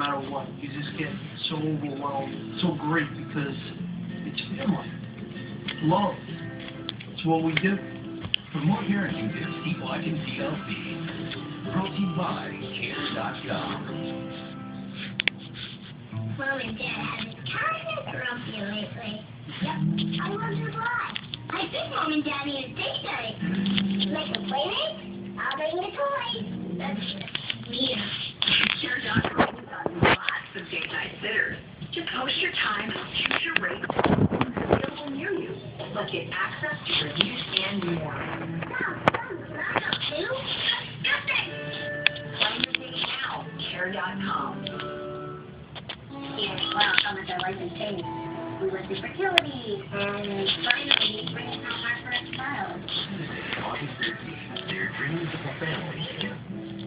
matter what. You just get so overwhelmed. So great because it's family. Love. It's what we do. For more parenting tips, keep watching TLC. Brought to you by Care.com. Mom and Dad have been kind of grumpy lately. Yep, I wonder why. I think Mom and Dad need a date night. Like a playmate? I'll bring the toys. That's weird. Care.com has got lots of date night sitters. Just post your time, choose your rate, available near you. Plus get access to reviews and more. Mom, I know too. Disgusting. Find your date now. Care.com. Yeah, well, some of their life is changed. We went through fertility, and finally, we bring home our first child. August 13th, their dreams of a family begin.